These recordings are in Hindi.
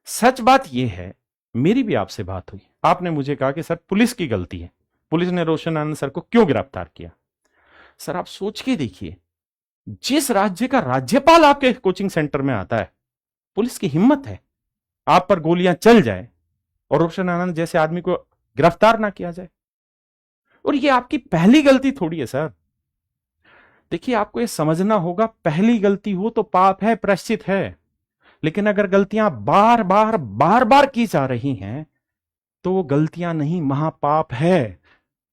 सच बात यह है, मेरी भी आपसे बात हुई, आपने मुझे कहा कि सर पुलिस की गलती है, पुलिस ने रोशन आनंद सर को क्यों गिरफ्तार किया। सर आप सोच के देखिए, जिस राज्य का राज्यपाल आपके कोचिंग सेंटर में आता है, पुलिस की हिम्मत है आप पर गोलियां चल जाए और रोशन आनंद जैसे आदमी को गिरफ्तार ना किया जाए। और ये आपकी पहली गलती थोड़ी है सर। देखिए आपको ये समझना होगा, पहली गलती हो तो पाप है, प्रायश्चित है, लेकिन अगर गलतियां बार बार बार बार की जा रही हैं तो वो गलतियां नहीं, महापाप है।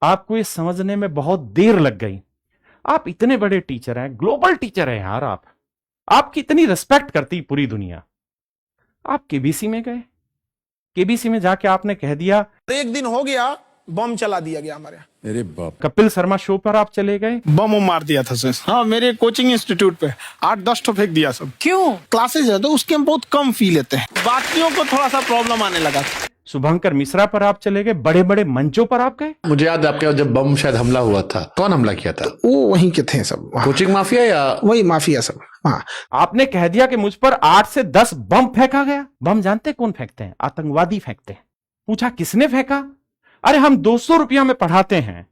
आपको ये समझने में बहुत देर लग गई। आप इतने बड़े टीचर हैं, ग्लोबल टीचर हैं यार, आपकी इतनी रिस्पेक्ट करती पूरी दुनिया। आप केबीसी में गए, केबीसी में जाके आपने कह दिया, एक दिन हो गया बम चला दिया गया हमारे यहाँ। अरे बाप। कपिल शर्मा शो पर आप चले गए, बम मार दिया था सर। हाँ, मेरे कोचिंग इंस्टीट्यूट पे 8-10 तो फेंक दिया सब। क्यों? क्लासेज है तो उसके हम बहुत कम फी लेते हैं, बाकियों को थोड़ा सा प्रॉब्लम आने लगा। शुभंकर मिश्रा पर आप चले गए, बड़े बड़े मंचों पर आप गए। मुझे याद है आपके यहाँ जब बम शायद हमला हुआ था, कौन हमला किया था? वो वहीं के थे सब, कोचिंग माफिया या वही माफिया सब। हाँ, आपने कह दिया कि मुझ पर 8 से 10 बम फेंका गया। बम जानते कौन फेंकते हैं? आतंकवादी फेंकते हैं। पूछा किसने फेंका? अरे हम 200 रुपया में पढ़ाते हैं,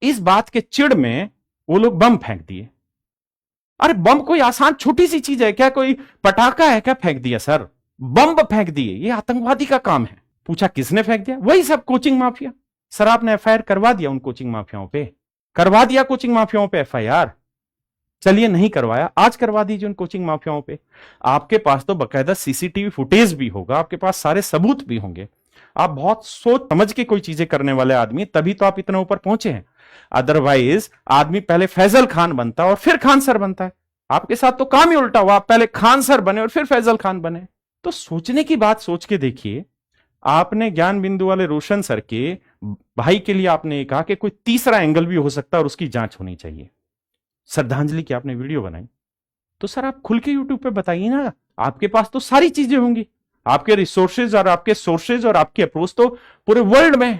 इस बात के चिढ़ में वो लोग बम फेंक दिए। अरे बम कोई आसान छोटी सी चीज है क्या? कोई पटाखा है क्या? फेंक दिया सर, बम फेंक दिए, ये आतंकवादी का काम है। पूछा किसने फेंक दिया? वही सब कोचिंग माफिया। सर आपने एफआईआर करवा दिया उन कोचिंग माफियाओं पे? करवा दिया कोचिंग माफियाओं पे एफआईआर? चलिए नहीं करवाया, आज करवा दीजिए उन कोचिंग माफियाओं पे। आपके पास तो बकायदा सीसीटीवी फुटेज भी होगा, आपके पास सारे सबूत भी होंगे। आप बहुत सोच समझ के कोई चीजें करने वाले आदमी, तभी तो आप इतना ऊपर पहुंचे हैं। अदरवाइज आदमी पहले फैजल खान बनता और फिर खान सर बनता है। आपके साथ तो काम ही उल्टा हुआ, आप पहले खान सर बने और फिर फैजल खान बने। तो सोचने की बात सोच के देखिए, आपने ज्ञान बिंदु वाले रोशन सर के भाई के लिए आपने कहा कि कोई तीसरा एंगल भी हो सकता है और उसकी जांच होनी चाहिए। श्रद्धांजलि की आपने वीडियो बनाई, तो सर आप खुल के यूट्यूब पे बताइए ना, आपके पास तो सारी चीजें होंगी, आपके रिसोर्सेज और आपके सोर्सेज और आपकी अप्रोच तो पूरे वर्ल्ड में।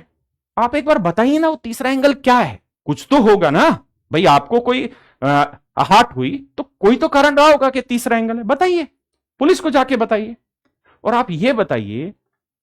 आप एक बार बताइए ना वो तीसरा एंगल क्या है, कुछ तो होगा ना भाई। आपको कोई आहट हुई तो कोई तो कारण रहा होगा कि तीसरा एंगल है, बताइए, पुलिस को जाके बताइए। और आप ये बताइए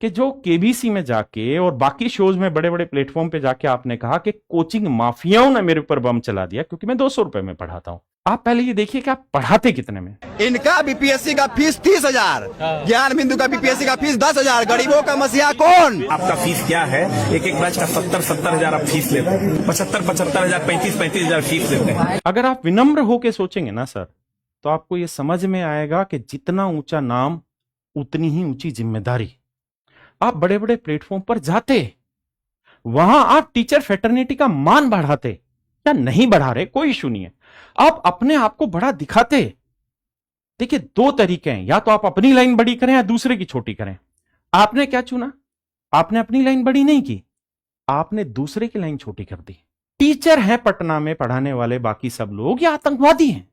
कि जो केबीसी में जाके और बाकी शोज में बड़े बड़े प्लेटफॉर्म पे जाके आपने कहा कि कोचिंग माफियाओं ने मेरे ऊपर बम चला दिया क्योंकि मैं 200 रुपए में पढ़ाता हूं। आप पहले ये देखिए कि आप पढ़ाते कितने में। इनका बीपीएससी का फीस 30,000, ज्ञान बिंदु का बीपीएससी का फीस 10,000। गरीबों का मसीहा कौन? आपका फीस क्या है? एक एक बैच का 70-70 हजार आप फीस लेते हैं, 75-75 हजार, 35-35 हजार फीस लेते हैं। अगर आप विनम्र होके सोचेंगे ना सर, तो आपको ये समझ में आएगा कि जितना ऊंचा नाम उतनी ही ऊंची जिम्मेदारी। आप बड़े बड़े प्लेटफॉर्म पर जाते, वहां आप टीचर फेटर्निटी का मान बढ़ाते या नहीं बढ़ा रहे कोई इशू नहीं है, आप अपने आप को बड़ा दिखाते। देखिए 2 तरीके हैं, या तो आप अपनी लाइन बड़ी करें या दूसरे की छोटी करें। आपने क्या चुना? आपने अपनी लाइन बड़ी नहीं की, आपने दूसरे की लाइन छोटी कर दी। टीचर हैं पटना में पढ़ाने वाले बाकी सब लोग, या आतंकवादी हैं?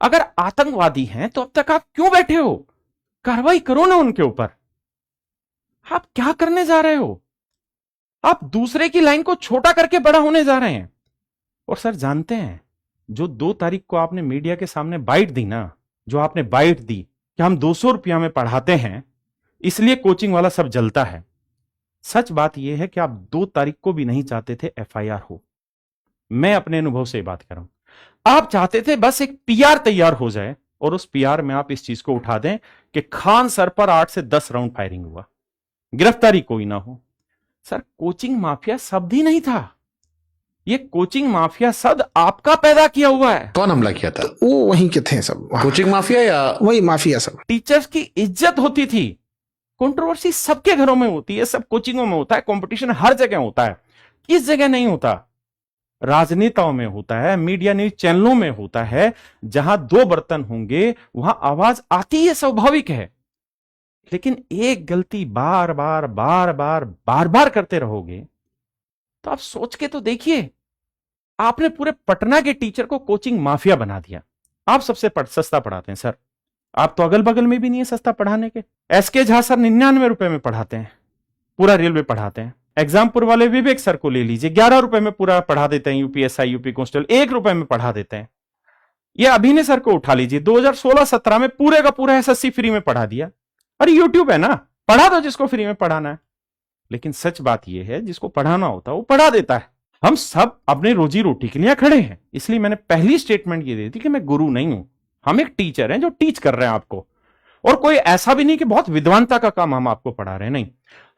अगर आतंकवादी हैं तो अब तक आप क्यों बैठे हो? कार्रवाई करो ना उनके ऊपर। आप क्या करने जा रहे हो? आप दूसरे की लाइन को छोटा करके बड़ा होने जा रहे हैं। और सर जानते हैं, जो 2 तारीख को आपने मीडिया के सामने बाइट दी ना, जो आपने बाइट दी कि हम 200 रुपया में पढ़ाते हैं इसलिए कोचिंग वाला सब जलता है, सच बात यह है कि आप 2 तारीख को भी नहीं चाहते थे एफआईआर हो। मैं अपने अनुभव से बात कर रहा हूं। आप चाहते थे बस एक पीआर तैयार हो जाए और उस पीआर में आप इस चीज को उठा दें कि खान सर पर 8 से 10 राउंड फायरिंग हुआ, गिरफ्तारी कोई ना हो। सर कोचिंग माफिया शब्द ही नहीं था, ये कोचिंग माफिया शब्द आपका पैदा किया हुआ है। कौन हमला किया था? वो वहीं के थे सब, कोचिंग माफिया या वही माफिया सब। टीचर्स की इज्जत होती थी। कंट्रोवर्सी सबके घरों में होती है, सब कोचिंगों में होता है, कंपटीशन हर जगह होता है। इस जगह नहीं होता, राजनेताओं में होता है, मीडिया न्यूज चैनलों में होता है। जहां 2 बर्तन होंगे वहां आवाज आती है, स्वाभाविक है। लेकिन एक गलती बार बार बार बार बार बार करते रहोगे तो आप सोच के तो देखिए, आपने पूरे पटना के टीचर को कोचिंग माफिया बना दिया। आप सबसे सस्ता पढ़ाते हैं सर, आप तो अगल बगल में भी नहीं है सस्ता पढ़ाने के। एसके झा सर 99 रुपए में पढ़ाते हैं, पूरा रेलवे पढ़ाते हैं। एग्जामपुर वाले विवेक सर को ले लीजिए, 11 रुपए में पूरा पढ़ा देते हैं। यूपीएसआई यूपी कांस्टेबल 1 रुपए में पढ़ा देते हैं। ये अभिनय सर को उठा लीजिए, 2016-17 में पूरे का पूरा एसएससी फ्री में पढ़ा दिया। अरे यूट्यूब है ना, पढ़ा दो जिसको फ्री में पढ़ाना है। लेकिन सच बात यह है, जिसको पढ़ाना होता है वो पढ़ा देता है। हम सब अपने रोजी रोटी के लिए खड़े हैं। इसलिए मैंने पहली स्टेटमेंट ये दी थी कि मैं गुरु नहीं हूं, हम एक टीचर हैं जो टीच कर रहे हैं आपको। और कोई ऐसा भी नहीं कि बहुत विद्वानता का काम हम आपको पढ़ा रहे हैं, नहीं।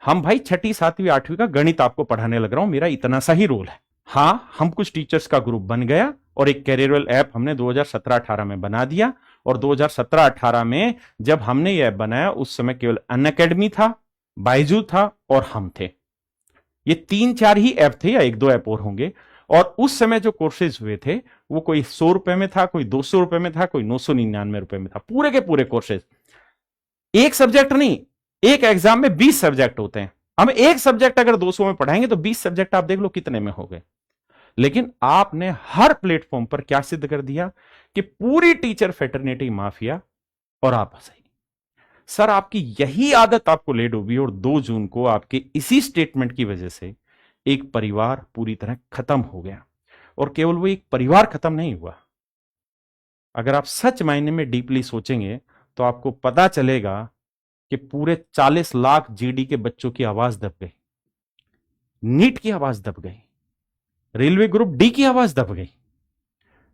हम भाई 6ठी 7वीं 8वीं का गणित आपको पढ़ाने लग रहा हूं, मेरा इतना सा ही रोल है। हां, हम कुछ टीचर्स का ग्रुप बन गया और एक कैरियरवेल ऐप हमने 2017-18 में बना दिया। और 2017-18 में जब हमने ये ऐप बनाया, उस समय केवल अनअकैडमी था, बायजू था और हम थे। ये 3-4 ही ऐप थे, या 1-2 ऐप और होंगे। और उस समय जो कोर्सेज हुए थे वो कोई 100 रुपए में था, कोई 200 रुपए में था, कोई 999 रुपए में था, पूरे के पूरे कोर्सेज। एक सब्जेक्ट नहीं, एक एग्जाम में 20 सब्जेक्ट होते हैं। हम एक सब्जेक्ट अगर 200 में पढ़ाएंगे तो 20 सब्जेक्ट आप देख लो कितने में हो गए। लेकिन आपने हर प्लेटफॉर्म पर क्या सिद्ध कर दिया कि पूरी टीचर फेटर्निटी माफिया और आप सही। सर, आपकी यही आदत आपको ले डूबी और 2 जून को आपके इसी स्टेटमेंट की वजह से एक परिवार पूरी तरह खत्म हो गया। और केवल वो एक परिवार खत्म नहीं हुआ, अगर आप सच मायने में डीपली सोचेंगे तो आपको पता चलेगा कि पूरे 40 लाख जीडी के बच्चों की आवाज दब गई, नीट की आवाज दब गई, रेलवे ग्रुप डी की आवाज दब गई,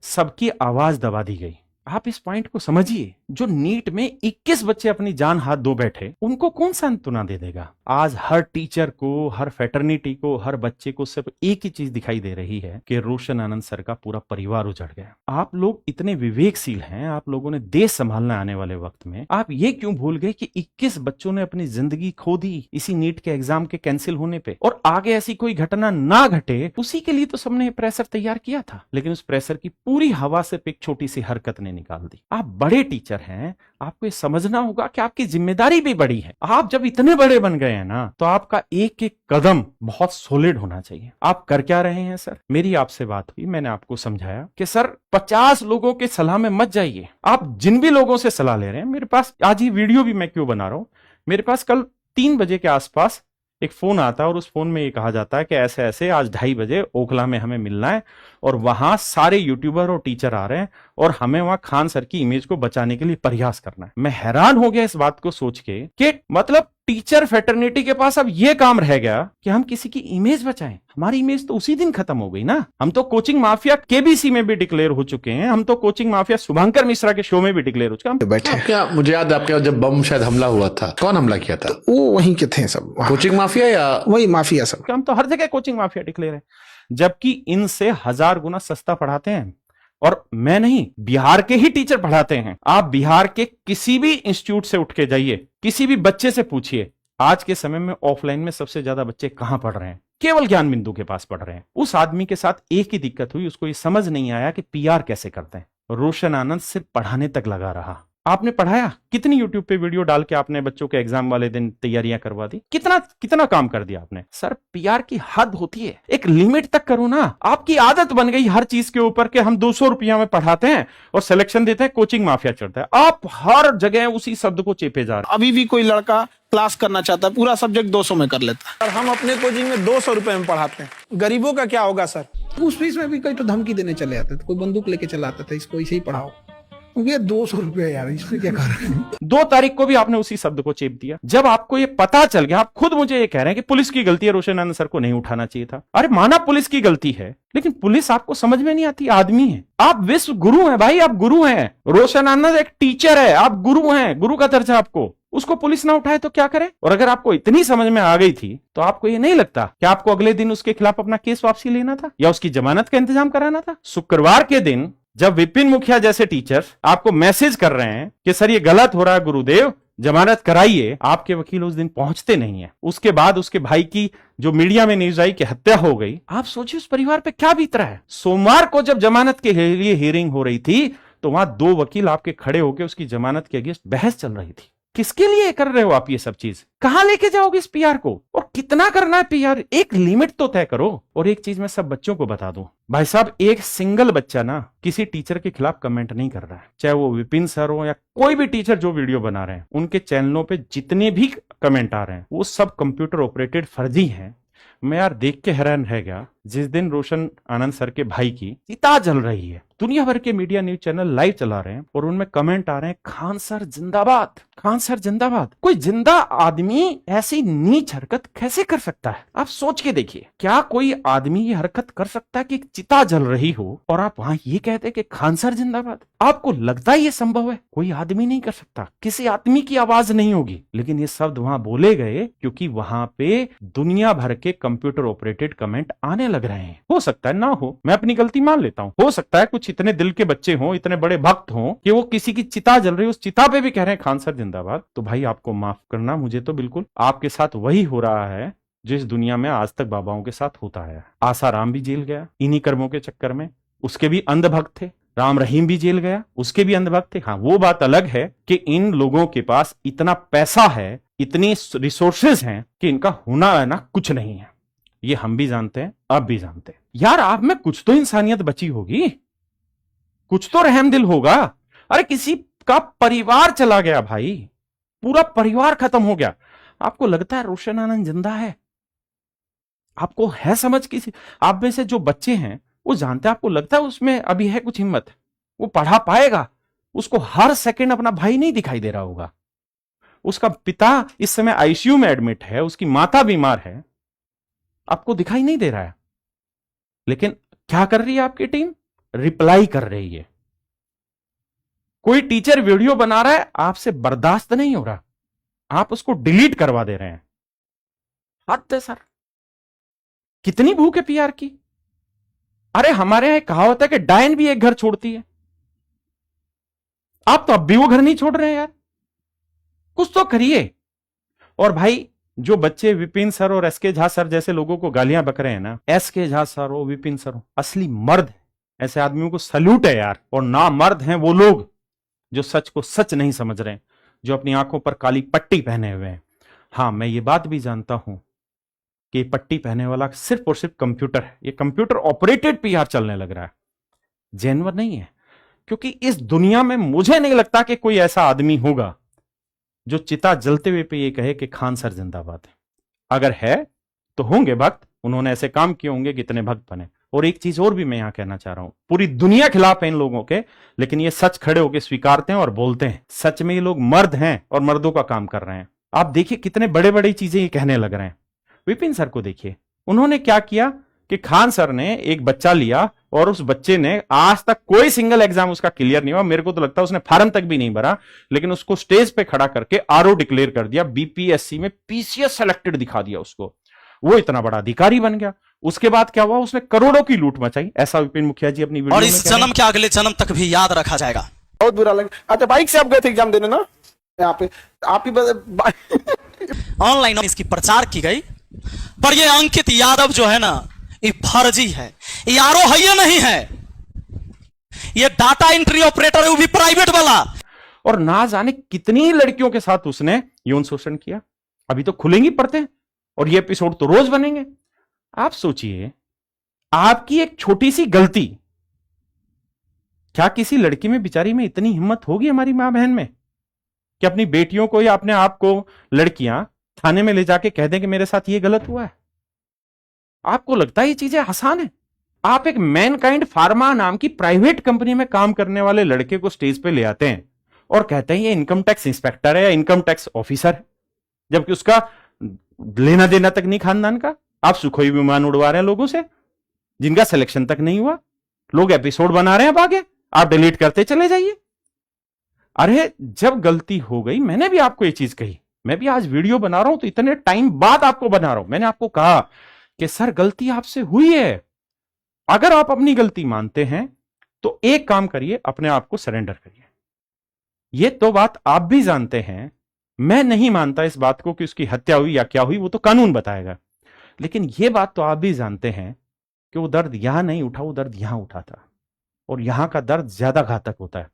सबकी आवाज दबा दी गई। आप इस पॉइंट को समझिए, जो नीट में 21 बच्चे अपनी जान हाथ धो बैठे, उनको कौन सांत्वना दे देगा? आज हर टीचर को, हर फेटर्निटी को, हर बच्चे को सिर्फ एक ही चीज दिखाई दे रही है कि रोशन आनंद सर का पूरा परिवार उजड़ गया। आप लोग इतने विवेकशील हैं, आप लोगों ने देश संभालना आने वाले वक्त में, आप ये क्यों भूल गए कि 21 बच्चों ने अपनी जिंदगी खो दी इसी नीट के एग्जाम के कैंसिल होने पे? और आगे ऐसी कोई घटना ना घटे, उसी के लिए तो सबने प्रेशर तैयार किया था। लेकिन उस प्रेशर की पूरी हवा से एक छोटी सी हरकत ने निकाल दी। आप बड़े टीचर हैं, आपको ये समझना होगा कि आपकी जिम्मेदारी भी बड़ी है। आप जब इतने बड़े बन गए हैं ना, तो आपका एक एक कदम बहुत सॉलिड होना चाहिए। आप कर क्या रहे हैं सर? मेरी आपसे बात हुई, मैंने आपको समझाया कि सर 50 लोगों के सलाह में मत जाइए। आप जिन भी लोगों से सलाह ले रहे हैं, मेरे पास आज ही वीडियो भी मैं क्यों बना रहा हूं, मेरे पास कल 3 बजे के आसपास एक फोन आता है और उस फोन में ये कहा जाता है कि ऐसे ऐसे आज 2:30 बजे ओखला में हमें मिलना है और वहां सारे यूट्यूबर और टीचर आ रहे हैं और हमें वहां खान सर की इमेज को बचाने के लिए प्रयास करना है। मैं हैरान हो गया इस बात को सोच के कि मतलब टीचर फेटर्निटी के पास अब यह काम रह गया कि हम किसी की इमेज बचाएं। हमारी इमेज तो उसी दिन खत्म हो गई ना। हम तो कोचिंग माफिया केबीसी में भी डिक्लेयर हो चुके हैं, हम तो कोचिंग माफिया शुभंकर मिश्रा के शो में भी डिक्लेयर हो चुके हैं। बैठे क्या, मुझे याद है आपके जब बम शायद हमला हुआ था, कौन हमला किया था? वो वहीं के थे सब, कोचिंग माफिया या वही माफिया सब? हम तो हर जगह कोचिंग माफिया डिक्लेयर है, जबकि इनसे 1000 गुना सस्ता पढ़ाते हैं। और मैं नहीं, बिहार के ही टीचर पढ़ाते हैं। आप बिहार के किसी भी इंस्टीट्यूट से उठ के जाइए, किसी भी बच्चे से पूछिए, आज के समय में ऑफलाइन में सबसे ज्यादा बच्चे कहां पढ़ रहे हैं? केवल ज्ञान बिंदु के पास पढ़ रहे हैं। उस आदमी के साथ एक ही दिक्कत हुई, उसको ये समझ नहीं आया कि पीआर कैसे करते हैं। रोशन आनंद सिर्फ पढ़ाने तक लगा रहा। आपने पढ़ाया? कितनी यूट्यूब पे वीडियो डाल के आपने बच्चों के एग्जाम वाले दिन तैयारियां करवा दी? कितना काम कर दिया आपने? सर, पीआर की हद होती है, एक लिमिट तक करो ना। आपकी आदत बन गई हर चीज के ऊपर कि हम 200 रुपया में पढ़ाते हैं और सिलेक्शन देते हैं, कोचिंग माफिया चढ़ता है। आप हर जगह उसी शब्द को चेपे जा रहे हैं। अभी भी कोई लड़का क्लास करना चाहता है, पूरा सब्जेक्ट 200 में कर लेता है, और हम अपने कोचिंग में 200 रुपए में पढ़ाते हैं। गरीबों का क्या होगा सर? उस फीस में भी कई तो धमकी देने चले आते थे, कोई बंदूक लेके चला आता था, इसको इसे ही पढ़ाओ। ये 200 रुपया यार, इसमें क्या कर रहे हैं? 2 तारीख को भी आपने उसी शब्द को चेप दिया। जब आपको ये पता चल गया, आप खुद मुझे ये कह रहे हैं कि पुलिस की गलती है, रोशन आनंद सर को नहीं उठाना चाहिए था। अरे माना पुलिस की गलती है, लेकिन पुलिस आपको समझ में नहीं आती, आदमी है। आप विश्व गुरु हैं भाई, आप गुरु हैं। रोशन आनंद एक टीचर है, आप गुरु हैं, गुरु का दर्जा आपको। उसको पुलिस ना उठाए तो क्या करे? और अगर आपको इतनी समझ में आ गई थी तो आपको ये नहीं लगता कि आपको अगले दिन उसके खिलाफ अपना केस वापसी लेना था या उसकी जमानत का इंतजाम कराना था? शुक्रवार के दिन जब विपिन मुखिया जैसे टीचर आपको मैसेज कर रहे हैं कि सर ये गलत हो रहा है गुरुदेव, जमानत कराइए, आपके वकील उस दिन पहुंचते नहीं है। उसके बाद उसके भाई की जो मीडिया में न्यूज आई कि हत्या हो गई, आप सोचिए उस परिवार पे क्या बीत रहा है। सोमवार को जब जमानत के लिए हियरिंग हो रही थी तो वहां 2 वकील आपके खड़े होकर उसकी जमानत के अगेंस्ट बहस चल रही थी। किसके लिए कर रहे हो आप ये सब चीज? कहां लेके जाओगे इस पीआर को? और कितना करना है पीआर? एक लिमिट तो तय करो। और एक चीज मैं सब बच्चों को बता दूं, भाई साहब, एक सिंगल बच्चा ना किसी टीचर के खिलाफ कमेंट नहीं कर रहा है, चाहे वो विपिन सर हो या कोई भी टीचर जो वीडियो बना रहे हैं। उनके चैनलों पे जितने भी कमेंट आ रहे हैं वो सब कंप्यूटर ऑपरेटेड फर्जी हैं। मैं यार देख के हैरान रह गया, जिस दिन रोशन आनंद सर के भाई की चिता जल रही है, दुनिया भर के मीडिया न्यूज चैनल लाइव चला रहे हैं और उनमें कमेंट आ रहे हैं, खान सर जिंदाबाद, खान सर जिंदाबाद। कोई जिंदा आदमी ऐसी नीच हरकत कैसे कर सकता है? आप सोच के देखिए, क्या कोई आदमी ये हरकत कर सकता है कि एक चिता जल रही हो और आप वहां ये कहते हैं कि खान सर जिंदाबाद? आपको लगता है ये संभव है? कोई आदमी नहीं कर सकता, किसी आदमी की आवाज नहीं होगी। लेकिन ये शब्द वहां बोले गए क्योंकि वहां पे दुनिया भर के कंप्यूटर ऑपरेटेड कमेंट आने लग रहे हैं। हो सकता है ना हो, मैं अपनी गलती मान लेता हूं। हो सकता है कुछ इतने दिल के बच्चे हों, इतने बड़े भक्त हों कि वो किसी की चिता जल रही है, उस चिता पे भी कह रहे हैं खान सर जिंदाबाद। तो भाई आपको माफ करना, मुझे तो बिल्कुल आपके साथ वही हो रहा है जो इस दुनिया में आज तक बाबाओं के साथ होता है। आसाराम भी जेल गया इन्हीं कर्मों के चक्कर में, उसके भी अंधभक्त थे। राम रहीम भी जेल गया, उसके भी अंधभक्त थे। हाँ, वो बात अलग है कि इन लोगों के पास इतना पैसा है, इतनी रिसोर्सेज हैं कि इनका होना है ना कुछ नहीं है। ये हम भी जानते हैं, आप भी जानते हैं। यार आप में कुछ तो इंसानियत बची होगी, कुछ तो रहम दिल होगा। अरे किसी का परिवार चला गया भाई, पूरा परिवार खत्म हो गया। आपको लगता है रोशन आनंद जिंदा है? आपको है समझ? किसी आप में से जो बच्चे हैं वो जानते हैं, आपको लगता है उसमें अभी है कुछ हिम्मत, वो पढ़ा पाएगा? उसको हर सेकंड अपना भाई नहीं दिखाई दे रहा होगा। उसका पिता इस समय आईसीयू में एडमिट है, उसकी माता बीमार है, आपको दिखाई नहीं दे रहा है। लेकिन क्या कर रही है आपकी टीम? रिप्लाई कर रही है। कोई टीचर वीडियो बना रहा है, आपसे बर्दाश्त नहीं हो रहा, आप उसको डिलीट करवा दे रहे हैं। हद है सर, कितनी भूख है पीआर की। अरे हमारे यहां कहावत है कि डायन भी एक घर छोड़ती है, आप तो अब भी वो घर नहीं छोड़ रहे हैं यार, कुछ तो करिए। और भाई जो बच्चे विपिन सर और एसके झा सर जैसे लोगों को गालियां बक रहे हैं ना, एसके झा सर हो, विपिन सर हो, असली मर्द है। ऐसे आदमियों को सल्यूट है यार। और ना मर्द हैं वो लोग जो सच को सच नहीं समझ रहे हैं, जो अपनी आंखों पर काली पट्टी पहने हुए हैं। हां, मैं ये बात भी जानता हूं कि पट्टी पहने वाला सिर्फ और सिर्फ कंप्यूटर है, ये कंप्यूटर ऑपरेटेड पीआर चलने लग रहा है, जेन्युइन नहीं है। क्योंकि इस दुनिया में मुझे नहीं लगता कि कोई ऐसा आदमी होगा जो चिता जलते हुए पे ये कहे कि खान सर जिंदाबाद है। अगर है तो होंगे भक्त, उन्होंने ऐसे काम किए होंगे, कितने भक्त बने। और एक चीज और भी मैं यहां कहना चाह रहा हूं, पूरी दुनिया खिलाफ है इन लोगों के, लेकिन ये सच खड़े होकर स्वीकारते हैं और बोलते हैं। सच में ये लोग मर्द हैं और मर्दों का काम कर रहे हैं। आप देखिए कितने बड़े बड़ी चीजें ये कहने लग रहे हैं। विपिन सर को देखिए, उन्होंने क्या किया कि खान सर ने एक बच्चा लिया और उस बच्चे ने आज तक कोई सिंगल एग्जाम उसका क्लियर नहीं हुआ, मेरे को तो लगता है उसने फॉर्म तक भी नहीं भरा, लेकिन उसको स्टेज पे खड़ा करके आरओ डिक्लेयर कर दिया, बीपीएससी में पीसीएस सेलेक्टेड दिखा दिया उसको, वो इतना बड़ा अधिकारी बन गया। उसके बाद क्या हुआ, उसने करोड़ों की लूट मचाई, ऐसा विपिन मुखिया जी अपनी वीडियो और इस जन्म के अगले जन्म तक भी याद रखा जाएगा। बहुत बुरा लगा। अच्छा, बाइक से आप गए थे एग्जाम देने ना, यहाँ पे आप ही ऑनलाइन इसकी प्रचार की गई, पर ये अंकित यादव जो है ना, ये फर्जी है, ये आरओ है ये नहीं है, ये डाटा एंट्री ऑपरेटर है, वो भी प्राइवेट वाला। और ना जाने कितनी लड़कियों के साथ उसने यौन शोषण किया। अभी तो खुलेंगी पड़ते और ये एपिसोड तो रोज बनेंगे। आप सोचिए, आपकी एक छोटी सी गलती, क्या किसी लड़की में बिचारी में इतनी हिम्मत होगी, हमारी मां बहन में, कि अपनी बेटियों को या अपने आप को लड़कियां थाने में ले जाके कह दें कि मेरे साथ ये गलत हुआ है? आपको लगता है ये चीजें आसान है? आप एक मैनकाइंड फार्मा नाम की प्राइवेट कंपनी में काम करने वाले लड़के को स्टेज पे ले आते हैं और कहते हैं ये इनकम टैक्स इंस्पेक्टर है या इनकम टैक्स ऑफिसर है, जबकि उसका लेना देना तक नहीं खानदान का। आप सुखोई विमान उड़वा रहे हैं लोगों से जिनका सिलेक्शन तक नहीं हुआ, लोग एपिसोड बना रहे हैं, अब आगे आप डिलीट करते चले जाइए। अरे जब गलती हो गई, मैंने भी आपको ये चीज कही, मैं भी आज वीडियो बना रहा हूं तो इतने टाइम बाद आपको बना रहा हूं। मैंने आपको कहा कि सर गलती आपसे हुई है, अगर आप अपनी गलती मानते हैं तो एक काम करिए, अपने आप को सरेंडर करिए। ये तो बात आप भी जानते हैं, मैं नहीं मानता इस बात को कि उसकी हत्या हुई या क्या हुई, वो तो कानून बताएगा। लेकिन ये बात तो आप भी जानते हैं कि वो दर्द यहां नहीं उठा, वो दर्द यहां उठा था, और यहां का दर्द ज्यादा घातक होता है।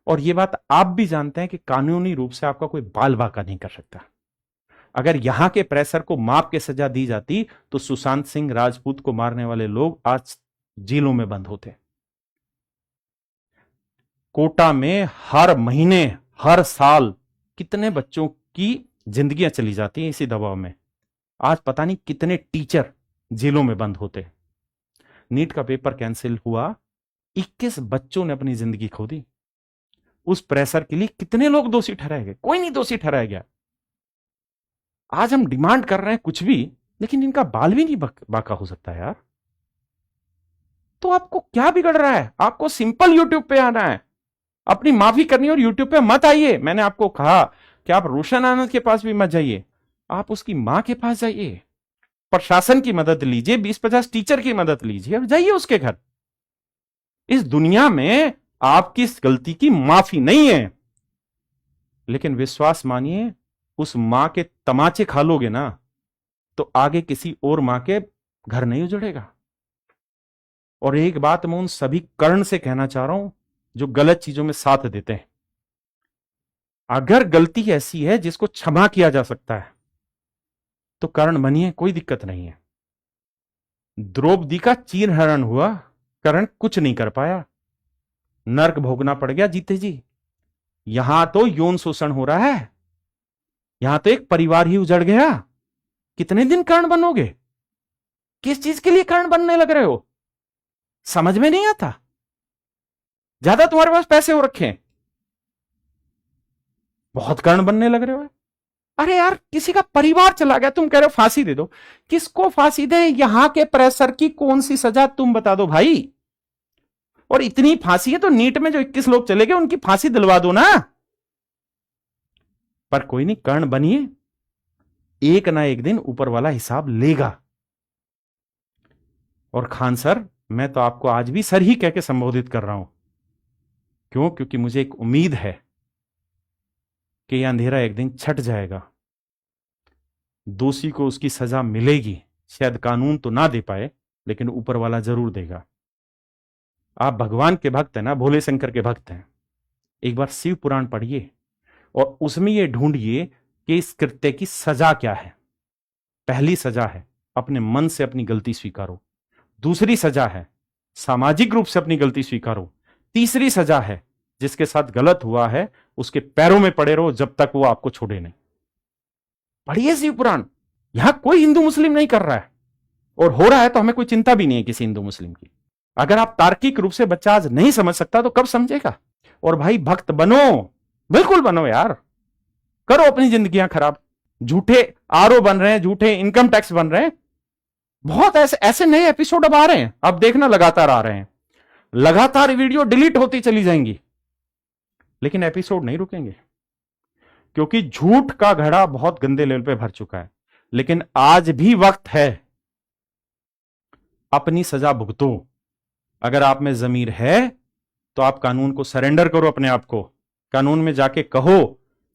और ये बात आप भी जानते हैं कि कानूनी रूप से आपका कोई बाल बाका नहीं कर सकता। अगर यहां के प्रेशर को माप के सजा दी जाती तो सुशांत सिंह राजपूत को मारने वाले लोग आज जेलों में बंद होते। कोटा में हर महीने, हर साल कितने बच्चों की जिंदगियां चली जाती हैं इसी दबाव में। आज पता नहीं कितने टीचर जेलों में बंद होते। नीट का पेपर कैंसिल हुआ, 21 बच्चों ने अपनी जिंदगी खो दी। उस प्रेशर के लिए कितने लोग दोषी ठहराए गए? कोई नहीं दोषी ठहराया गया। आज हम डिमांड कर रहे हैं कुछ भी, लेकिन इनका बाल भी नहीं बाका हो सकता यार। तो आपको क्या बिगड़ रहा है? आपको सिंपल यूट्यूब पे आना है, अपनी माफी करनी, और यूट्यूब पे मत आइए। मैंने आपको कहा कि आप रोशन आनंद के पास भी मत जाइए, आप उसकी मां के पास जाइए, प्रशासन की मदद लीजिए, 20-50 टीचर की मदद लीजिए और जाइए उसके घर। इस दुनिया में आपकी इस गलती की माफी नहीं है, लेकिन विश्वास मानिए, उस मां के तमाचे खा लोगे ना तो आगे किसी और मां के घर नहीं उजड़ेगा। और एक बात मैं उन सभी कर्ण से कहना चाह रहा हूं जो गलत चीजों में साथ देते हैं, अगर गलती ऐसी है जिसको क्षमा किया जा सकता है तो कर्ण बनिए, कोई दिक्कत नहीं है। द्रौपदी का चीरहरण हुआ, कर्ण कुछ नहीं कर पाया, नर्क भोगना पड़ गया जीते जी। यहां तो यौन शोषण हो रहा है, यहां तो एक परिवार ही उजड़ गया। कितने दिन कर्ण बनोगे? किस चीज के लिए कर्ण बनने लग रहे हो? समझ में नहीं आता। ज्यादा तुम्हारे पास पैसे हो रखे हैं, बहुत कर्ण बनने लग रहे हो। अरे यार, किसी का परिवार चला गया, तुम कह रहे हो फांसी दे दो। किसको फांसी दे? यहां के प्रेशर की कौन सी सजा तुम बता दो भाई। और इतनी फांसी है तो नीट में जो 21 लोग चले गए उनकी फांसी दिलवा दो ना। पर कोई नहीं, कर्ण बनिए, एक ना एक दिन ऊपर वाला हिसाब लेगा। और खान सर, मैं तो आपको आज भी सर ही कह के संबोधित कर रहा हूं। क्यों? क्योंकि मुझे एक उम्मीद है कि यह अंधेरा एक दिन छट जाएगा, दोषी को उसकी सजा मिलेगी। शायद कानून तो ना दे पाए, लेकिन ऊपर वाला जरूर देगा। आप भगवान के भक्त हैं ना, भोले शंकर के भक्त हैं। एक बार शिव पुराण पढ़िए और उसमें यह ढूंढिए कि इस कृत्य की सजा क्या है। पहली सजा है अपने मन से अपनी गलती स्वीकारो, दूसरी सजा है सामाजिक रूप से अपनी गलती स्वीकारो, तीसरी सजा है जिसके साथ गलत हुआ है उसके पैरों में पड़े रहो जब तक वो आपको छोड़े नहीं। पढ़िए शिव पुराण। यहां कोई हिंदू मुस्लिम नहीं कर रहा है, और हो रहा है तो हमें कोई चिंता भी नहीं है किसी हिंदू मुस्लिम की। अगर आप तार्किक रूप से बच्चा आज नहीं समझ सकता तो कब समझेगा? और भाई भक्त बनो, बिल्कुल बनो यार, करो अपनी जिंदगियां खराब। झूठे आरओ बन रहे हैं, झूठे इनकम टैक्स बन रहे हैं, बहुत ऐसे नए एपिसोड अब आ रहे हैं। अब देखना, लगातार आ रहे हैं, लगातार वीडियो डिलीट होती चली जाएंगी, लेकिन एपिसोड नहीं रुकेंगे, क्योंकि झूठ का घड़ा बहुत गंदे लेवल पे भर चुका है। लेकिन आज भी वक्त है, अपनी सजा भुगतो। अगर आप में जमीर है तो आप कानून को सरेंडर करो, अपने आप को कानून में जाके कहो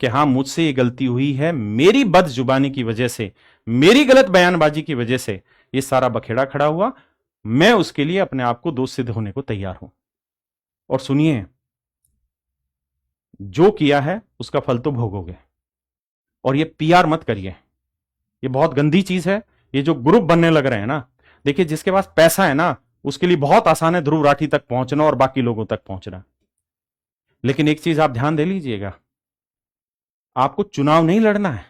कि हां, मुझसे ये गलती हुई है, मेरी बदजुबानी की वजह से, मेरी गलत बयानबाजी की वजह से ये सारा बखेड़ा खड़ा हुआ, मैं उसके लिए अपने आप को दोष सिद्ध होने को तैयार हूं। और सुनिए, जो किया है उसका फल तो भोगोगे। और ये पीआर मत करिए, ये बहुत गंदी चीज है। ये जो ग्रुप बनने लग रहे हैं ना, देखिए जिसके पास पैसा है ना उसके लिए बहुत आसान है ध्रुव राठी तक पहुंचना और बाकी लोगों तक पहुंचना। लेकिन एक चीज आप ध्यान दे लीजिएगा, आपको चुनाव नहीं लड़ना है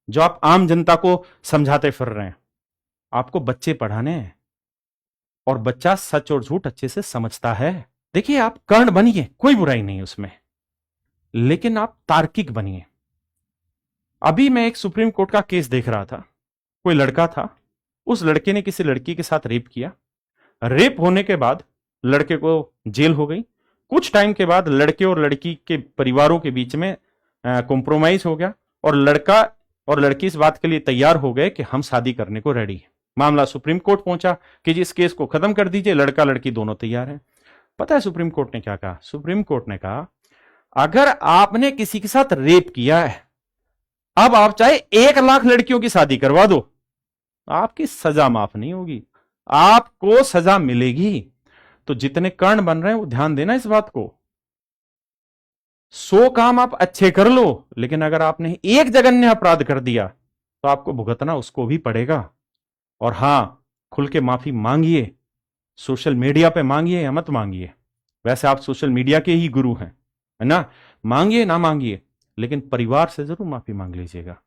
जो आप आम जनता को समझाते फिर रहे हैं। आपको बच्चे पढ़ाने हैं, और बच्चा सच और झूठ अच्छे से समझता है। देखिए, आप कर्ण बनिए, कोई बुराई नहीं उसमें, लेकिन आप तार्किक बनिए। अभी मैं एक सुप्रीम कोर्ट का केस देख रहा था। कोई लड़का था, उस लड़के ने किसी लड़की के साथ रेप किया। रेप होने के बाद लड़के को जेल हो गई। कुछ टाइम के बाद लड़के और लड़की के परिवारों के बीच में कॉम्प्रोमाइज हो गया, और लड़का और लड़की इस बात के लिए तैयार हो गए कि हम शादी करने को रेडी हैं। मामला सुप्रीम कोर्ट पहुंचा कि जी इस केस को खत्म कर दीजिए, लड़का लड़की दोनों तैयार हैं। पता है सुप्रीम कोर्ट ने क्या कहा? सुप्रीम कोर्ट ने कहा, अगर आपने किसी के साथ रेप किया है, अब आप चाहे 1 लाख लड़कियों की शादी करवा दो, आपकी सजा माफ नहीं होगी, आपको सजा मिलेगी। तो जितने कर्ण बन रहे हैं वो ध्यान देना इस बात को। 100 काम आप अच्छे कर लो, लेकिन अगर आपने एक जघन्य अपराध कर दिया तो आपको भुगतना उसको भी पड़ेगा। और हां, खुल के माफी मांगिए, सोशल मीडिया पे मांगिए या मत मांगिए। वैसे आप सोशल मीडिया के ही गुरु हैं, है ना? मांगिए ना मांगिए, लेकिन परिवार से जरूर माफी मांग लीजिएगा।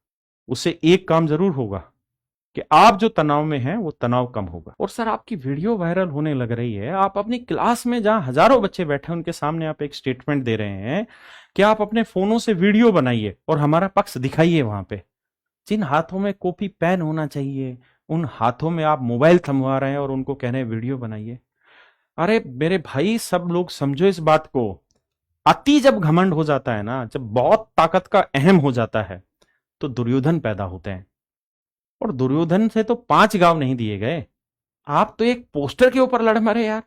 उससे एक काम जरूर होगा, कि आप जो तनाव में हैं वो तनाव कम होगा। और सर आपकी वीडियो वायरल होने लग रही है, आप अपनी क्लास में जहां हजारों बच्चे बैठे हैं उनके सामने आप एक स्टेटमेंट दे रहे हैं कि आप अपने फोनों से वीडियो बनाइए और हमारा पक्ष दिखाइए। वहां पे जिन हाथों में कॉपी पेन होना चाहिए उन हाथों में आप मोबाइल थमवा रहे हैं और उनको कह रहे हैं वीडियो बनाइए। अरे मेरे भाई, सब लोग समझो इस बात को, अति जब घमंड हो जाता है ना, जब बहुत ताकत का अहम हो जाता है तो दुर्योधन पैदा होते हैं। और दुर्योधन से तो 5 गांव नहीं दिए गए, आप तो एक पोस्टर के ऊपर लड़ मरे यार,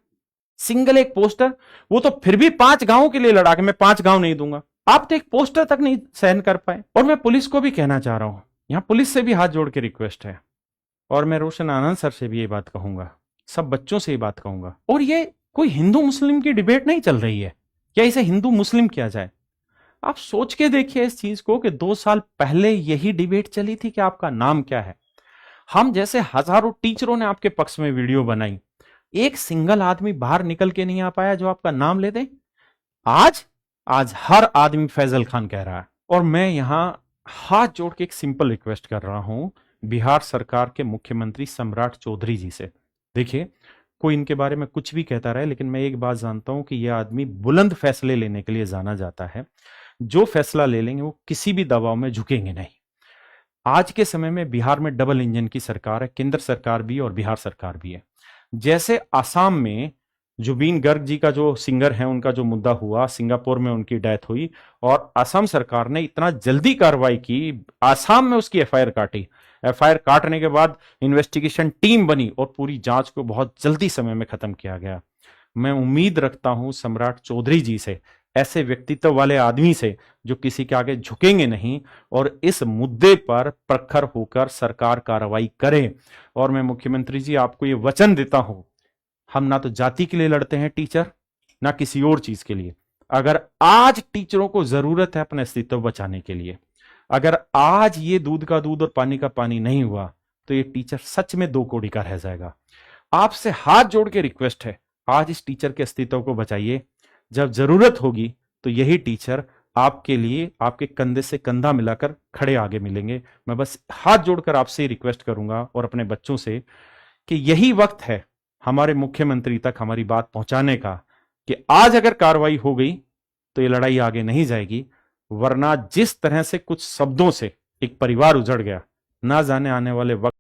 सिंगल एक पोस्टर, वो तो फिर भी 5 गांवों के लिए लड़ा कि मैं 5 गांव नहीं दूंगा। आप तो एक पोस्टर तक नहीं सहन कर पाए। और मैं पुलिस को भी कहना चाह रहा हूं, यहां पुलिस से भी हाथ जोड़ के रिक्वेस्ट है, और मैं रोशन आनंद सर से भी ये बात कहूंगा, सब बच्चों से ये बात कहूंगा। और ये कोई हिंदू मुस्लिम की डिबेट नहीं चल रही है, क्या इसे हिंदू मुस्लिम किया जाए। आप सोच के देखिए इस चीज को कि 2 साल पहले यही डिबेट चली थी कि आपका नाम क्या है। हम जैसे हजारों टीचरों ने आपके पक्ष में वीडियो बनाई, एक सिंगल आदमी बाहर निकल के नहीं आ पाया जो आपका नाम ले दे। आज हर आदमी फैजल खान कह रहा है। और मैं यहां हाथ जोड़ के एक सिंपल रिक्वेस्ट कर रहा हूं बिहार सरकार के मुख्यमंत्री सम्राट चौधरी जी से। देखिए, कोई इनके बारे में कुछ भी कहता रहे, लेकिन मैं एक बात जानता हूं कि यह आदमी बुलंद फैसले लेने के लिए जाना जाता है। जो फैसला ले लेंगे वो किसी भी दबाव में झुकेंगे नहीं। आज के समय में बिहार में डबल इंजन की सरकार है, केंद्र सरकार भी और बिहार सरकार भी है। जैसे आसाम में जुबीन गर्ग जी का जो सिंगर है उनका जो मुद्दा हुआ, सिंगापुर में उनकी डेथ हुई और असम सरकार ने इतना जल्दी कार्रवाई की, आसाम में उसकी एफआईआर काटी। एफआईआर काटने के बाद इन्वेस्टिगेशन टीम बनी और पूरी जांच को बहुत जल्दी समय में खत्म किया गया। मैं उम्मीद रखता हूं सम्राट चौधरी जी से, ऐसे व्यक्तित्व वाले आदमी से जो किसी के आगे झुकेंगे नहीं और इस मुद्दे पर प्रखर होकर सरकार कार्रवाई करे। और मैं मुख्यमंत्री जी आपको ये वचन देता हूं, हम ना तो जाति के लिए लड़ते हैं टीचर, ना किसी और चीज के लिए। अगर आज टीचरों को जरूरत है अपने अस्तित्व बचाने के लिए, अगर आज ये दूध का दूध और पानी का पानी नहीं हुआ तो ये टीचर सच में 2 कौड़ी का रह जाएगा। आपसे हाथ जोड़ के रिक्वेस्ट है, आज इस टीचर के अस्तित्व को बचाइए। जब जरूरत होगी तो यही टीचर आपके लिए आपके कंधे से कंधा मिलाकर खड़े आगे मिलेंगे। मैं बस हाथ जोड़कर आपसे रिक्वेस्ट करूंगा और अपने बच्चों से कि यही वक्त है हमारे मुख्यमंत्री तक हमारी बात पहुंचाने का कि आज अगर कार्रवाई हो गई तो ये लड़ाई आगे नहीं जाएगी, वरना जिस तरह से कुछ शब्दों से एक परिवार उजड़ गया, ना जाने आने वाले वक्त